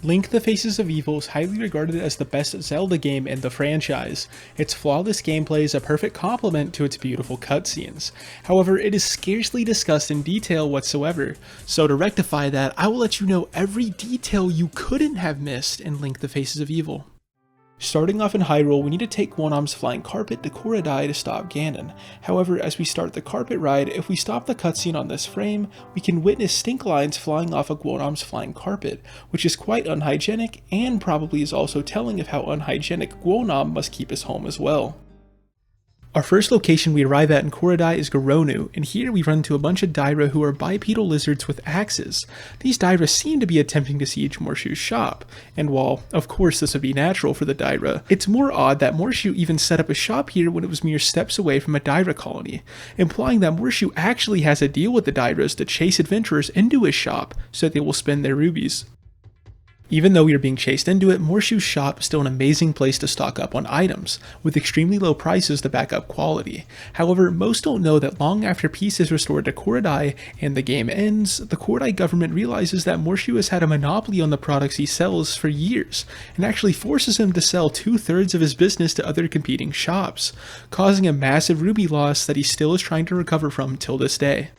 Link: The Faces of Evil is highly regarded as the best Zelda game in the franchise. Its flawless gameplay is a perfect complement to its beautiful cutscenes. However, it is scarcely discussed in detail whatsoever, so to rectify that, I will let you know every detail you couldn't have missed in Link: The Faces of Evil. Starting off in Hyrule, we need to take Gwonom's flying carpet to Korodai to stop Ganon. However, as we start the carpet ride, if we stop the cutscene on this frame, we can witness stink lines flying off of Gwonom's flying carpet, which is quite unhygienic and probably is also telling of how unhygienic Gwonom must keep his home as well. Our first location we arrive at in Korodai is Gonu, and here we run into a bunch of Daira who are bipedal lizards with axes. These Daira seem to be attempting to siege Morshu's shop, and while, of course, this would be natural for the Daira, it's more odd that Morshu even set up a shop here when it was mere steps away from a Daira colony, implying that Morshu actually has a deal with the Dairas to chase adventurers into his shop so that they will spend their rubies. Even though we are being chased into it, Morshu's shop is still an amazing place to stock up on items, with extremely low prices to back up quality. However, most don't know that long after peace is restored to Korodai and the game ends, the Korodai government realizes that Morshu has had a monopoly on the products he sells for years, and actually forces him to sell 2/3 of his business to other competing shops, causing a massive ruby loss that he still is trying to recover from till this day.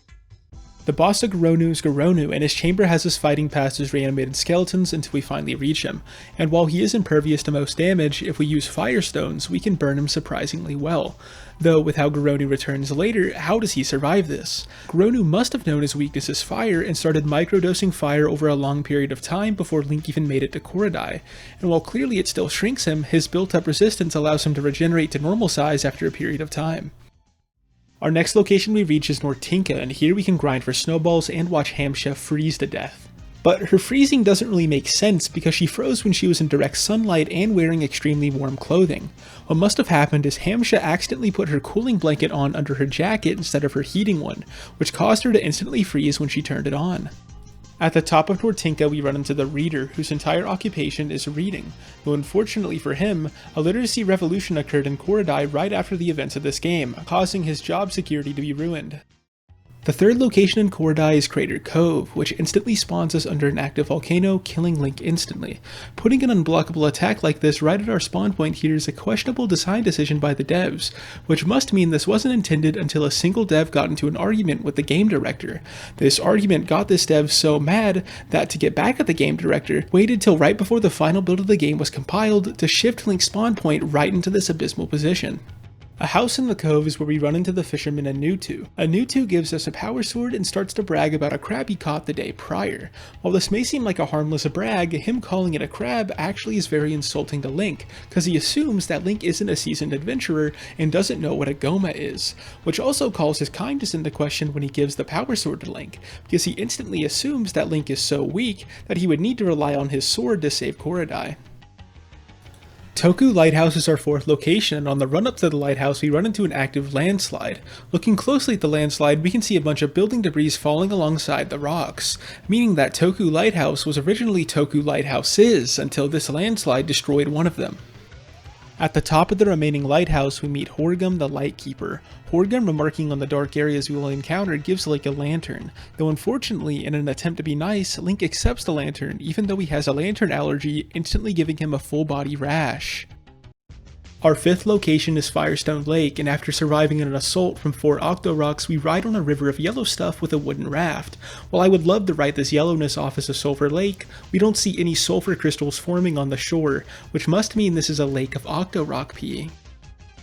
The boss of Gonu is Gonu, and his chamber has us fighting past his reanimated skeletons until we finally reach him, and while he is impervious to most damage, if we use Firestones, we can burn him surprisingly well. Though with how Gonu returns later, how does he survive this? Gonu must have known his weakness is fire and started microdosing fire over a long period of time before Link even made it to Korodai, and while clearly it still shrinks him, his built-up resistance allows him to regenerate to normal size after a period of time. Our next location we reach is North Tinka, and here we can grind for snowballs and watch Hamsha freeze to death. But her freezing doesn't really make sense because she froze when she was in direct sunlight and wearing extremely warm clothing. What must have happened is Hamsha accidentally put her cooling blanket on under her jacket instead of her heating one, which caused her to instantly freeze when she turned it on. At the top of Tinka, we run into the Reader, whose entire occupation is reading, though unfortunately for him, a literacy revolution occurred in Korodai right after the events of this game, causing his job security to be ruined. The third location in Korodai is Crater Cove, which instantly spawns us under an active volcano, killing Link instantly. Putting an unblockable attack like this right at our spawn point here is a questionable design decision by the devs, which must mean this wasn't intended until a single dev got into an argument with the game director. This argument got this dev so mad that to get back at the game director, waited till right before the final build of the game was compiled to shift Link's spawn point right into this abysmal position. A house in the Cove is where we run into the fisherman Anutu. Anutu gives us a power sword and starts to brag about a crab he caught the day prior. While this may seem like a harmless brag, him calling it a crab actually is very insulting to Link, because he assumes that Link isn't a seasoned adventurer and doesn't know what a goma is, which also calls his kindness into question when he gives the power sword to Link, because he instantly assumes that Link is so weak that he would need to rely on his sword to save Korodai. Toku Lighthouse is our fourth location, and on the run up to the lighthouse we run into an active landslide. Looking closely at the landslide, we can see a bunch of building debris falling alongside the rocks, meaning that Toku Lighthouse was originally Toku Lighthouses until this landslide destroyed one of them. At the top of the remaining lighthouse, we meet Horgum the Lightkeeper. Horgum, remarking on the dark areas we will encounter, gives Link a lantern, though unfortunately, in an attempt to be nice, Link accepts the lantern even though he has a lantern allergy, instantly giving him a full body rash. Our fifth location is Firestone Lake, and after surviving an assault from 4 Octorocks, we ride on a river of yellow stuff with a wooden raft. While I would love to write this yellowness off as a sulfur lake, we don't see any sulfur crystals forming on the shore, which must mean this is a lake of Octorock pee.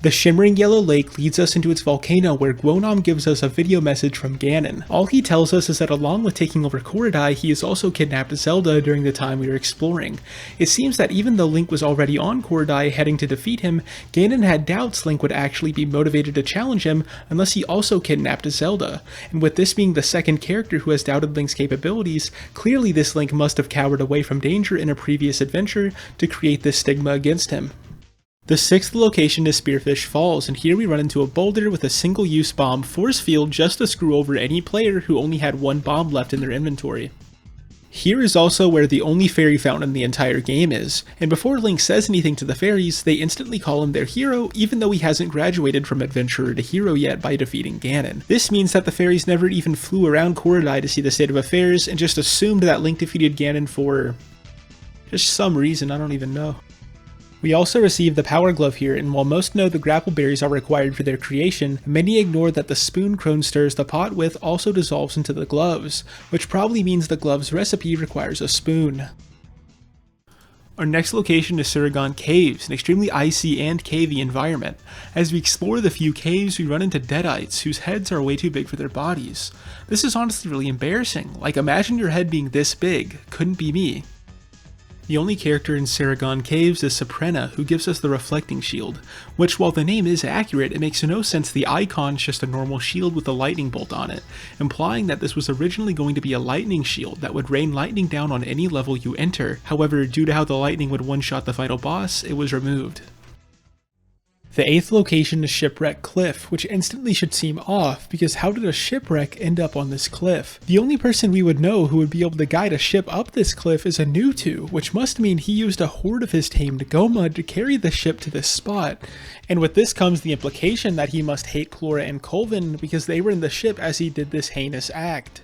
The shimmering yellow lake leads us into its volcano, where Gwonom gives us a video message from Ganon. All he tells us is that along with taking over Korodai, he has also kidnapped Zelda during the time we were exploring. It seems that even though Link was already on Korodai heading to defeat him, Ganon had doubts Link would actually be motivated to challenge him unless he also kidnapped Zelda. And with this being the second character who has doubted Link's capabilities, clearly this Link must have cowered away from danger in a previous adventure to create this stigma against him. The sixth location is Spearfish Falls, and here we run into a boulder with a single-use bomb force field just to screw over any player who only had one bomb left in their inventory. Here is also where the only fairy fountain in the entire game is, and before Link says anything to the fairies, they instantly call him their hero even though he hasn't graduated from adventurer to hero yet by defeating Ganon. This means that the fairies never even flew around Korodai to see the state of affairs and just assumed that Link defeated Ganon for Just some reason, I don't even know. We also receive the Power Glove here, and while most know the grapple berries are required for their creation, many ignore that the spoon Crone stirs the pot with also dissolves into the gloves, which probably means the glove's recipe requires a spoon. Our next location is Surgon Caves, an extremely icy and cavey environment. As we explore the few caves, we run into deadites whose heads are way too big for their bodies. This is honestly really embarrassing. Like, imagine your head being this big. Couldn't be me. The only character in Surgon Caves is Suprena, who gives us the reflecting shield, which, while the name is accurate, it makes no sense the icon's just a normal shield with a lightning bolt on it, implying that this was originally going to be a lightning shield that would rain lightning down on any level you enter. However, due to how the lightning would one-shot the final boss, it was removed. The 8th location is Shipwreck Cliff, which instantly should seem off, because how did a shipwreck end up on this cliff? The only person we would know who would be able to guide a ship up this cliff is a Gnuto, which must mean he used a horde of his tamed Gomud to carry the ship to this spot. And with this comes the implication that he must hate Clora and Colvin because they were in the ship as he did this heinous act.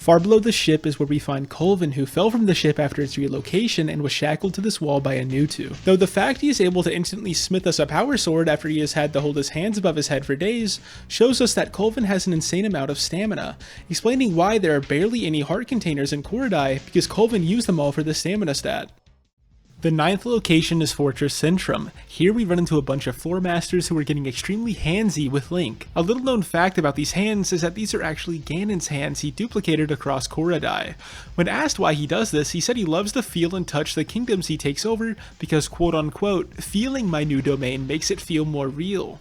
Far below the ship is where we find Colvin, who fell from the ship after its relocation and was shackled to this wall by a Gnuto. Though the fact he is able to instantly smith us a power sword after he has had to hold his hands above his head for days shows us that Colvin has an insane amount of stamina, explaining why there are barely any heart containers in Koridai because Colvin used them all for the stamina stat. The 9th location is Fortress Centrum. Here we run into a bunch of floor masters who are getting extremely handsy with Link. A little known fact about these hands is that these are actually Ganon's hands he duplicated across Koridai. When asked why he does this, he said he loves to feel and touch the kingdoms he takes over because, quote unquote, feeling my new domain makes it feel more real.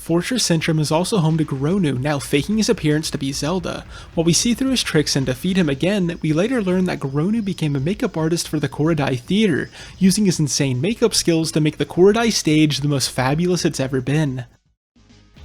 Fortress Centrum is also home to Gonu, now faking his appearance to be Zelda. While we see through his tricks and defeat him again, we later learn that Gonu became a makeup artist for the Koridai Theater, using his insane makeup skills to make the Koridai stage the most fabulous it's ever been.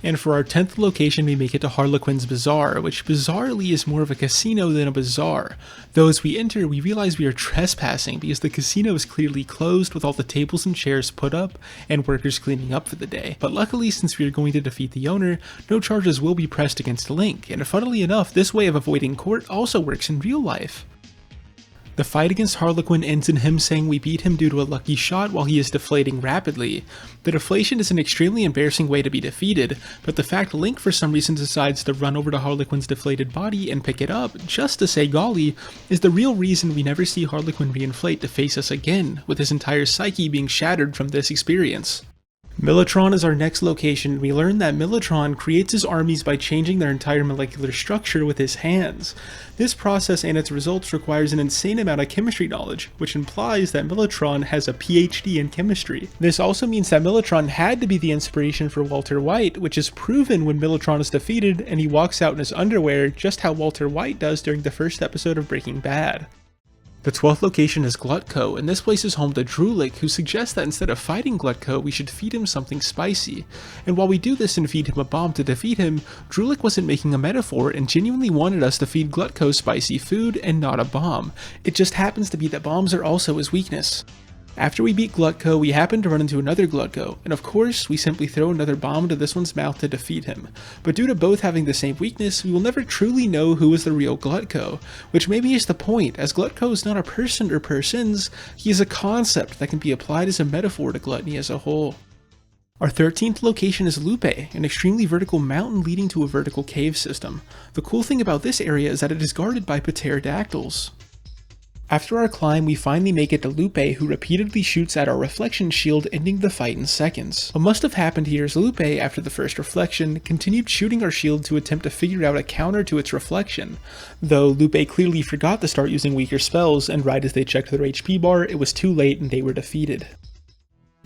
And for our 10th location, we make it to Harley Quinn's Bazaar, which bizarrely is more of a casino than a bazaar. Though as we enter, we realize we are trespassing because the casino is clearly closed with all the tables and chairs put up and workers cleaning up for the day. But luckily, since we are going to defeat the owner, no charges will be pressed against Link, and funnily enough, this way of avoiding court also works in real life. The fight against Harley Quinn ends in him saying we beat him due to a lucky shot while he is deflating rapidly. The deflation is an extremely embarrassing way to be defeated, but the fact Link for some reason decides to run over to Harley Quinn's deflated body and pick it up, just to say golly, is the real reason we never see Harley Quinn reinflate to face us again, with his entire psyche being shattered from this experience. Militron is our next location. We learn that Militron creates his armies by changing their entire molecular structure with his hands. This process and its results requires an insane amount of chemistry knowledge, which implies that Militron has a PhD in chemistry. This also means that Militron had to be the inspiration for Walter White, which is proven when Militron is defeated and he walks out in his underwear, just how Walter White does during the first episode of Breaking Bad. The 12th location is Gluto, and this place is home to Drulik, who suggests that instead of fighting Gluto, we should feed him something spicy. And while we do this and feed him a bomb to defeat him, Drulik wasn't making a metaphor and genuinely wanted us to feed Gluto spicy food and not a bomb. It just happens to be that bombs are also his weakness. After we beat Gluto, we happen to run into another Gluto, and of course, we simply throw another bomb into this one's mouth to defeat him. But due to both having the same weakness, we will never truly know who is the real Gluto, which maybe is the point, as Gluto is not a person or persons, he is a concept that can be applied as a metaphor to gluttony as a whole. Our 13th location is Lupe, an extremely vertical mountain leading to a vertical cave system. The cool thing about this area is that it is guarded by pterodactyls. After our climb, we finally make it to Lupe, who repeatedly shoots at our reflection shield, ending the fight in seconds. What must have happened here is Lupe, after the first reflection, continued shooting our shield to attempt to figure out a counter to its reflection. Though Lupe clearly forgot to start using weaker spells, and right as they checked their HP bar, it was too late and they were defeated.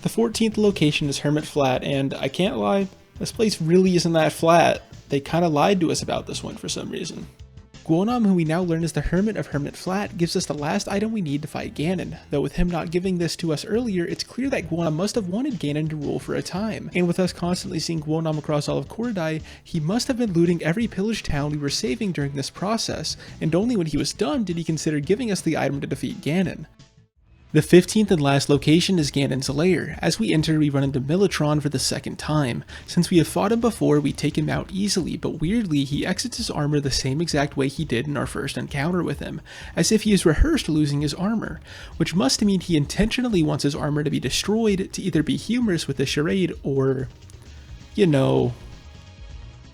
The 14th location is Hermit Flat, and I can't lie, this place really isn't that flat. They kinda lied to us about this one for some reason. Gonu, who we now learn is the Hermit of Hermit Flat, gives us the last item we need to fight Ganon, though with him not giving this to us earlier, it's clear that Gonu must have wanted Ganon to rule for a time, and with us constantly seeing Gonu across all of Koridai, he must have been looting every pillaged town we were saving during this process, and only when he was done did he consider giving us the item to defeat Ganon. The 15th and last location is Ganon's lair. As we enter, we run into Militron for the second time. Since we have fought him before, we take him out easily, but weirdly, he exits his armor the same exact way he did in our first encounter with him, as if he has rehearsed losing his armor, which must mean he intentionally wants his armor to be destroyed to either be humorous with the charade or, you know.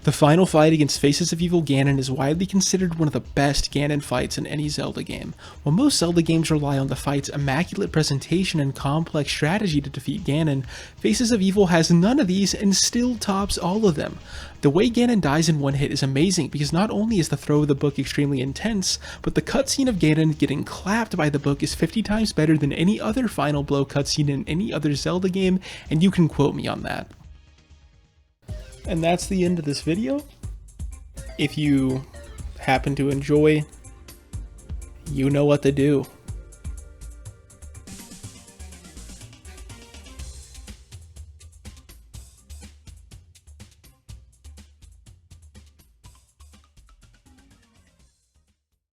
The final fight against Faces of Evil Ganon is widely considered one of the best Ganon fights in any Zelda game. While most Zelda games rely on the fight's immaculate presentation and complex strategy to defeat Ganon, Faces of Evil has none of these and still tops all of them. The way Ganon dies in one hit is amazing because not only is the throw of the book extremely intense, but the cutscene of Ganon getting clapped by the book is 50 times better than any other final blow cutscene in any other Zelda game, and you can quote me on that. And that's the end of this video. If you happen to enjoy, you know what to do.